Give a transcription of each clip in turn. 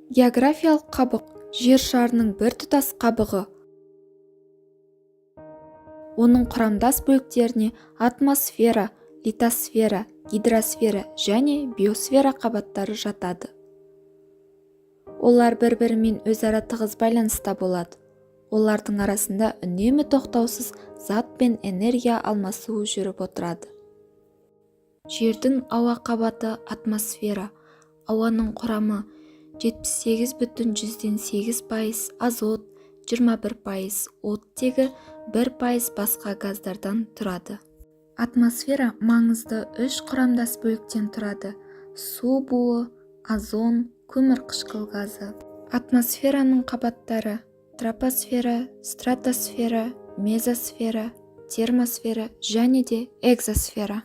Географиялық қабық жер шарының біртұтас қабығы. Оның құрамдас бөліктеріне атмосфера, литосфера, гидросфера және биосфера қабаттары жатады. Олар бір-бірімен өзара тығыз байланыста болады. Олардың арасында үнемі тоқтаусыз зат пен энергия алмасуы жүріп отырады. Жердің ауа қабаты атмосфера. Ауаның құрамы 78,8% азот, 21% оттегі, 1% басқа газдардан тұрады. Атмосфера маңызды 3 құрамдас бөліктен тұрады: су буы, озон, көмірқышқыл газы. Атмосфераның қабаттары: тропосфера, стратосфера, мезосфера, термосфера және де экзосфера.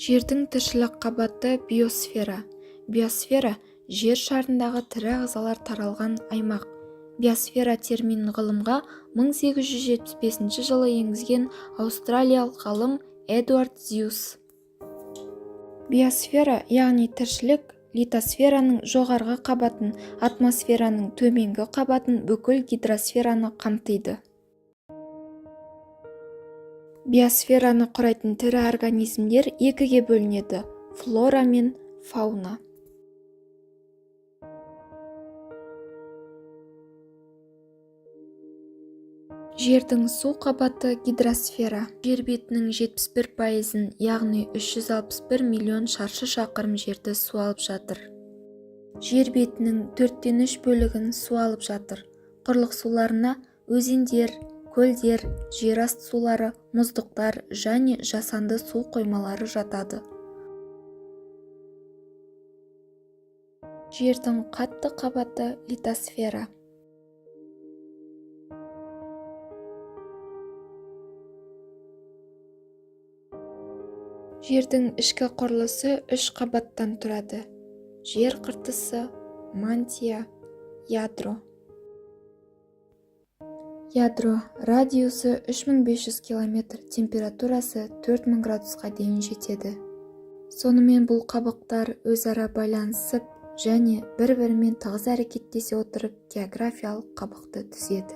Жердің тіршілік қабаты биосфера. Биосфера жер шарындағы тірі ағзалар таралған аймақ. Биосфера терминін ғылымға 1875 жылы енгізген аустралиялық ғалым Эдуард Зьюс. Биосфера, яғни тіршілік, литосфераның жоғарғы қабатын, атмосфераның төменгі қабатын, бүкіл гидросфераны қамтиды. Биосфераны құрайтын тірі организмдер екіге бөлінеді: флора мен фауна. Жердің су қабаты гидросфера. Жер бетінің 71%-ін, яғни 361 миллион шаршы шақырым жерді су алып жатыр. Жер бетінің 4/3 бөлігін су алып жатыр. Құрлық суларына өзендер, көлдер, жерасты сулары, мұздықтар және жасанды су қоймалары жатады. Жердің қатты қабаты литосфера. Жердің ішкі құрылысы 3 қабаттан тұрады: жер қыртысы, мантия, ядро. Ядро радиусы 3500 км, температурасы 4000 градусқа дейін жетеді. Сонымен бұл қабықтар өзара байланысып және бір-бірімен тығыз әрекеттесе отырып географиялық қабықты түзеді.